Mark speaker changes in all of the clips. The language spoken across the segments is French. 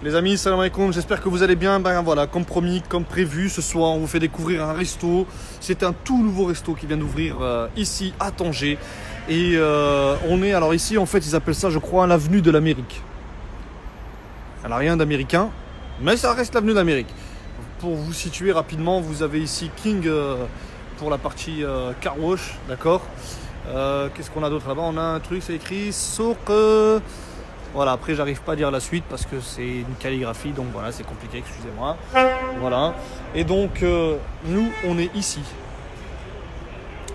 Speaker 1: Les amis, salam alaikum, j'espère que vous allez bien. Ben voilà, comme promis, comme prévu, ce soir on vous fait découvrir un resto. C'est un tout nouveau resto qui vient d'ouvrir ici à Tanger. Et on est, alors ici en fait ils appellent ça je crois l'avenue de l'Amérique. Elle n'a rien d'américain, mais ça reste l'avenue d'Amérique. Pour vous situer rapidement, vous avez ici King pour la partie car wash, d'accord. Qu'est-ce qu'on a d'autre là-bas? On a un truc, c'est écrit Souk. Voilà, après j'arrive pas à dire la suite parce que c'est une calligraphie, donc voilà, c'est compliqué, excusez-moi. Voilà. Et donc nous on est ici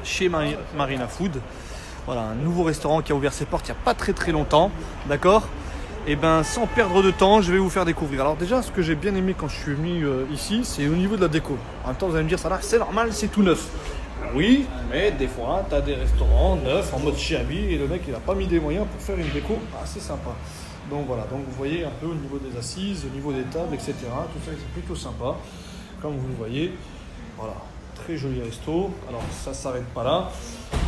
Speaker 1: chez Marina Food. Voilà, un nouveau restaurant qui a ouvert ses portes il n'y a pas très longtemps, d'accord. Et ben sans perdre de temps, je vais vous faire découvrir. Alors déjà, ce que j'ai bien aimé quand je suis venu ici, c'est au niveau de la déco. En même temps, vous allez me dire, ça là, c'est normal, c'est tout neuf. Oui, mais des fois, tu as des restaurants neufs en mode Chiabi et le mec, il n'a pas mis des moyens pour faire une déco assez sympa. Donc voilà, donc vous voyez un peu au niveau des assises, au niveau des tables, etc. Tout ça, c'est plutôt sympa, comme vous le voyez. Voilà, très joli resto. Alors ça ne s'arrête pas là.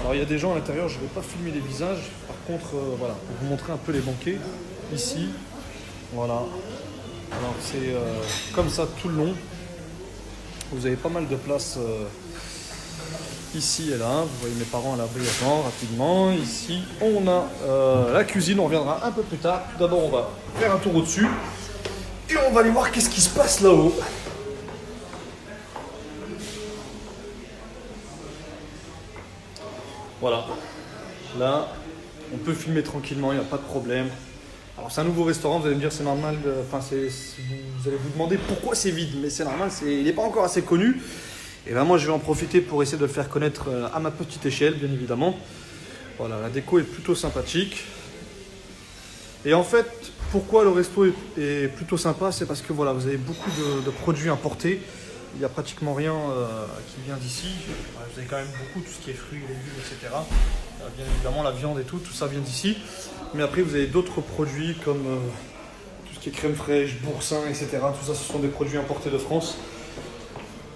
Speaker 1: Alors il y a des gens à l'intérieur, je ne vais pas filmer les visages. Par contre, voilà, pour vous montrer un peu les banquets, ici, voilà. Alors c'est comme ça tout le long. Vous avez pas mal de place ici et là. Vous voyez mes parents à la brièvement, rapidement. Ici, on a la cuisine, on reviendra un peu plus tard. Tout d'abord, on va faire un tour au-dessus. Et on va aller voir qu'est-ce qui se passe là-haut. Voilà. Là, on peut filmer tranquillement, il n'y a pas de problème. Alors c'est un nouveau restaurant, vous allez me dire c'est normal, vous allez vous demander pourquoi c'est vide, mais c'est normal, il n'est pas encore assez connu. Et ben moi je vais en profiter pour essayer de le faire connaître à ma petite échelle, bien évidemment. Voilà, la déco est plutôt sympathique. Et en fait, pourquoi le resto est plutôt sympa, c'est parce que voilà, vous avez beaucoup de produits importés. Il n'y a pratiquement rien qui vient d'ici. Vous avez quand même beaucoup, tout ce qui est fruits, légumes, etc. Bien évidemment, la viande et tout ça vient d'ici. Mais après, vous avez d'autres produits comme tout ce qui est crème fraîche, boursin, etc. Tout ça, ce sont des produits importés de France.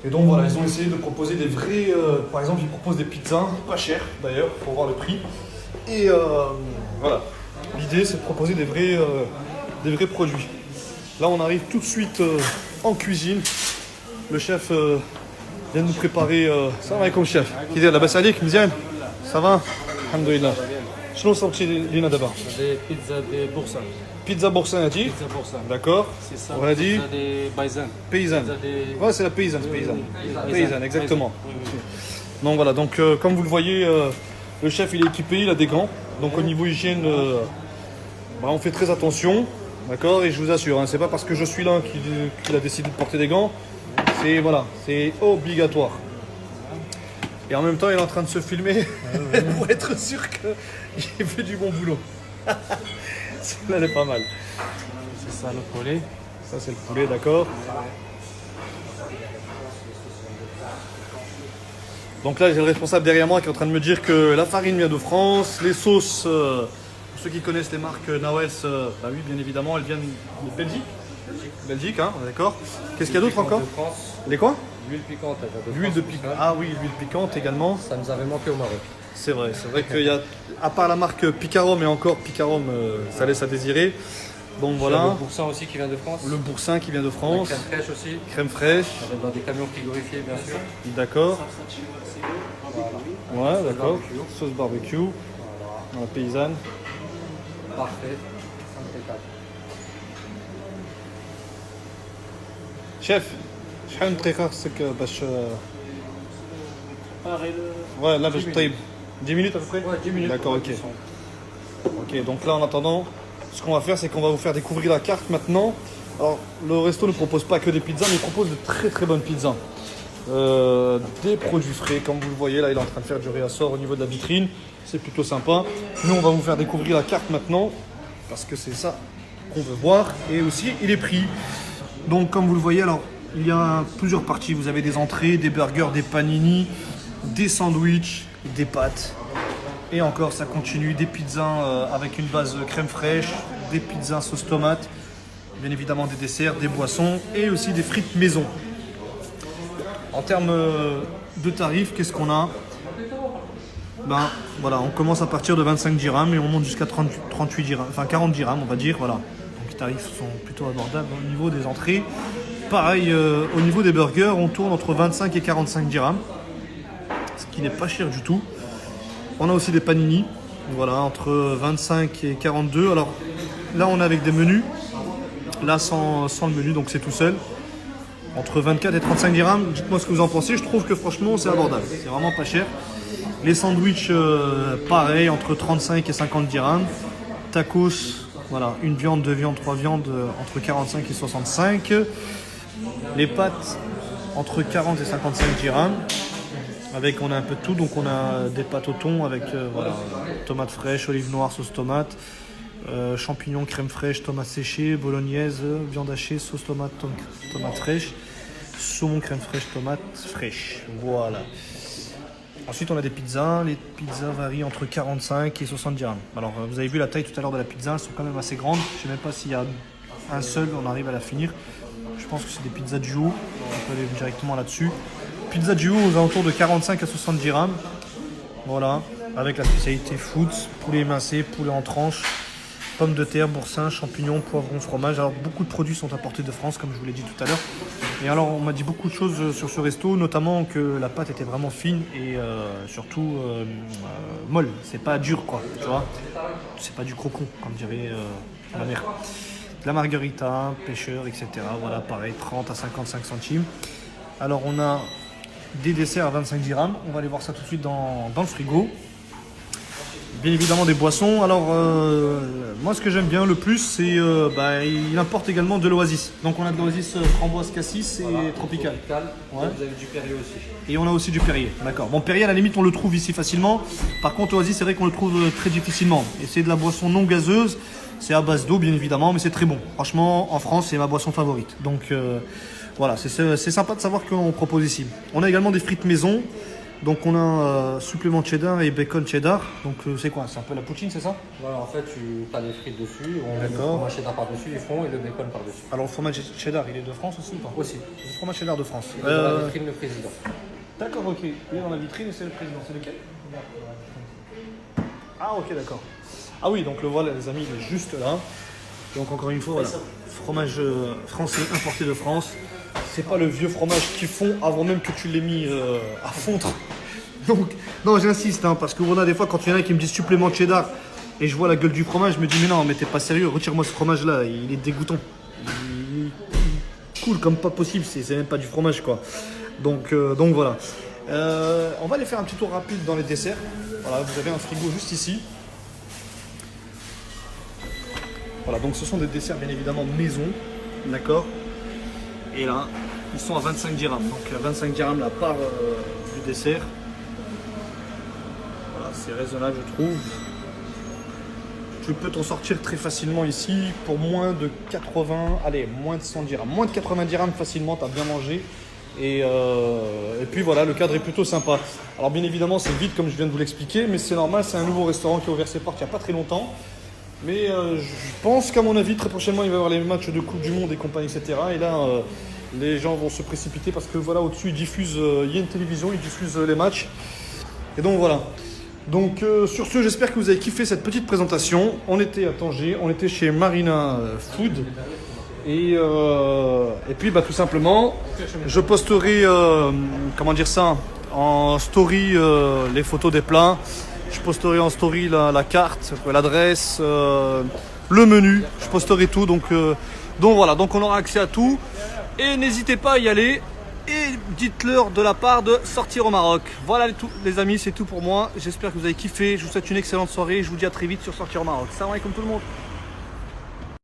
Speaker 1: Et donc voilà, ils ont essayé de proposer des vrais... par exemple, ils proposent des pizzas, pas chères d'ailleurs, pour voir le prix. Et voilà, l'idée c'est de proposer des vrais produits. Là, on arrive tout de suite en cuisine. Le chef vient de nous préparer... Salam alaikum chef. Qui dit la basse alik, mzian. Ça va? Alhamdoulilah. شنو صبتي لينا دابا؟
Speaker 2: هذه بيتزا دي بورسان.
Speaker 1: بيتزا بورسان هادي.
Speaker 2: بيتزا بورسان.
Speaker 1: D'accord. وهادي
Speaker 2: بيتزا دي بايزان.
Speaker 1: paysanne.
Speaker 2: بيتزا دي
Speaker 1: Ouais, c'est la paysanne, exactement. Donc voilà, donc comme vous le voyez, le chef il est équipé, il a des gants. Donc au niveau hygiène, on fait très attention, d'accord. Et je vous assure, hein, c'est pas parce que je suis là qu'il a décidé de porter des gants. C'est voilà, c'est obligatoire. Et en même temps, il est en train de se filmer pour être sûr qu'il fait du bon boulot. Celle-là, elle est pas mal.
Speaker 2: C'est ça le poulet.
Speaker 1: Ça, c'est le poulet, d'accord. Donc là, j'ai le responsable derrière moi qui est en train de me dire que la farine vient de France, les sauces, pour ceux qui connaissent les marques Nawes, bah oui, bien évidemment, elles viennent de Belgique. Belgique, hein, d'accord. Qu'est-ce qu'il y a d'autre encore? Les quoi?
Speaker 2: L'huile piquante.
Speaker 1: L'huile de piquante. Ah oui, l'huile piquante également.
Speaker 2: Ça nous avait manqué au Maroc.
Speaker 1: C'est vrai qu'il y a, à part la marque Picarom, et encore Picarom, ça laisse à désirer. Donc voilà.
Speaker 2: Le boursin aussi qui vient de France.
Speaker 1: Le boursin qui vient de
Speaker 2: La
Speaker 1: France.
Speaker 2: crème fraîche aussi.
Speaker 1: Crème fraîche.
Speaker 2: Dans des camions frigorifiés bien sûr.
Speaker 1: D'accord. Ouais, d'accord. Sauce barbecue. Voilà, paysanne.
Speaker 2: Parfait. Impeccable.
Speaker 1: Chef, شحال دقيقة خصك باش Ouais, là, je tape 10 minutes à peu près?
Speaker 2: Ouais, 10 minutes.
Speaker 1: D'accord, ok. Ok, donc là en attendant, ce qu'on va faire, c'est qu'on va vous faire découvrir la carte maintenant. Alors, le resto ne propose pas que des pizzas, mais il propose de très bonnes pizzas. Des produits frais, comme vous le voyez, là il est en train de faire du réassort au niveau de la vitrine. C'est plutôt sympa. Nous, on va vous faire découvrir la carte maintenant, parce que c'est ça qu'on veut voir. Et aussi, il est pris. Donc, comme vous le voyez, alors, il y a plusieurs parties. Vous avez des entrées, des burgers, des panini, des sandwichs, des pâtes. Et encore, ça continue, des pizzas avec une base crème fraîche, des pizzas sauce tomate, bien évidemment des desserts, des boissons et aussi des frites maison. En termes de tarifs, qu'est-ce qu'on a? Ben voilà, on commence à partir de 25 dirhams et on monte jusqu'à 38 dirhams, enfin 40 dirhams on va dire, voilà. Donc tarifs sont plutôt abordables au niveau des entrées. Pareil, au niveau des burgers, on tourne entre 25 et 45 dirhams, ce qui n'est pas cher du tout. On a aussi des panini, voilà, entre 25 et 42. Alors là, on est avec des menus, là sans le menu, donc c'est tout seul. Entre 24 et 35 dirhams, dites-moi ce que vous en pensez. Je trouve que franchement, c'est abordable, c'est vraiment pas cher. Les sandwichs, pareil, entre 35 et 50 dirhams. Tacos, voilà, une viande, deux viandes, trois viandes, entre 45 et 65. Les pâtes, entre 40 et 55 dirhams. Avec, on a un peu de tout, donc on a des pâtes au thon avec voilà, tomates fraîches, olives noires, sauce tomate, champignons, crème fraîche, tomates séchées, bolognaise, viande hachée, sauce tomate, tomate fraîche, saumon, crème fraîche, tomate fraîche. Voilà. Ensuite, on a des pizzas. Les pizzas varient entre 45 et 60 dirhams. Alors, vous avez vu la taille tout à l'heure de la pizza, elles sont quand même assez grandes. Je ne sais même pas s'il y a un seul, on arrive à la finir. Je pense que c'est des pizzas duo. On peut aller directement là-dessus. Pizza duo aux alentours de 45 à 60 dirhams. Voilà, avec la spécialité food, poulet émincé, poulet en tranches, pommes de terre, boursin, champignons, poivrons, fromage. Alors, beaucoup de produits sont apportés de France, comme je vous l'ai dit tout à l'heure. Et alors, on m'a dit beaucoup de choses sur ce resto, notamment que la pâte était vraiment fine et surtout molle. C'est pas dur, quoi, tu vois. C'est pas du crocon, comme dirait ma mère. De la margarita, pêcheur, etc. Voilà, pareil, 30 à 55 centimes. Alors, on a des desserts à 25 dirhams. On va aller voir ça tout de suite dans le frigo. Bien évidemment des boissons. Alors moi ce que j'aime bien le plus c'est il importe également de l'Oasis. Donc on a de l'Oasis framboise cassis et tropical.
Speaker 2: Ouais. Vous avez du Perrier aussi.
Speaker 1: Et on a aussi du Perrier. D'accord. Bon, Perrier à la limite on le trouve ici facilement. Par contre Oasis c'est vrai qu'on le trouve très difficilement. Et c'est de la boisson non gazeuse. C'est à base d'eau bien évidemment, mais c'est très bon. Franchement en France c'est ma boisson favorite. Donc voilà, c'est sympa de savoir qu'on propose ici. On a également des frites maison. Donc on a supplément cheddar et bacon cheddar. Donc c'est quoi? C'est un peu la poutine, c'est ça?
Speaker 2: Voilà, en fait, tu as les frites dessus, on met le
Speaker 1: D'accord.
Speaker 2: fromage cheddar par-dessus, ils font, et le bacon par-dessus.
Speaker 1: Alors le fromage cheddar, il est de France aussi ou pas?
Speaker 2: Aussi.
Speaker 1: Le fromage cheddar de France.
Speaker 2: Et dans la vitrine, le président.
Speaker 1: D'accord, ok. Il est dans la vitrine et c'est le président. C'est lequel? Ah ok, d'accord. Ah oui, donc le voilà les amis, il est juste là. Donc encore une fois, voilà. Fromage français importé de France. C'est pas le vieux fromage qu'ils font avant même que tu l'aies mis à fondre. Donc, non, j'insiste, hein, parce que voilà, des fois, quand il y en a qui me disent supplément cheddar et je vois la gueule du fromage, je me dis, mais non, mais t'es pas sérieux, retire-moi ce fromage-là, il est dégoûtant. Il coule comme pas possible, c'est même pas du fromage, quoi. Donc voilà. On va aller faire un petit tour rapide dans les desserts. Voilà, vous avez un frigo juste ici. Voilà, donc ce sont des desserts, bien évidemment, maison, d'accord. Et là, ils sont à 25 dirhams. Donc 25 dirhams la part du dessert. Voilà, c'est raisonnable je trouve. Tu peux t'en sortir très facilement ici pour moins de 80, allez, moins de 100 dirhams. Moins de 80 dirhams facilement, tu as bien mangé. Et puis voilà, le cadre est plutôt sympa. Alors bien évidemment c'est vide comme je viens de vous l'expliquer, mais c'est normal, c'est un nouveau restaurant qui a ouvert ses portes il n'y a pas très longtemps. Mais je pense qu'à mon avis, très prochainement, il va y avoir les matchs de Coupe du Monde et compagnie, etc. Et là, les gens vont se précipiter parce que voilà, au-dessus, ils diffusent, il y a une télévision, ils diffusent les matchs. Et donc voilà. Donc sur ce, j'espère que vous avez kiffé cette petite présentation. On était à Tanger, on était chez Marina Food. Et puis tout simplement, je posterai, comment dire ça, en story les photos des plats. Je posterai en story la carte, l'adresse, le menu. Je posterai tout. Donc voilà, donc on aura accès à tout. Et n'hésitez pas à y aller. Et dites-leur de la part de Sortir au Maroc. Voilà les amis, c'est tout pour moi. J'espère que vous avez kiffé. Je vous souhaite une excellente soirée. Je vous dis à très vite sur Sortir au Maroc. Salam alaikum tout le monde.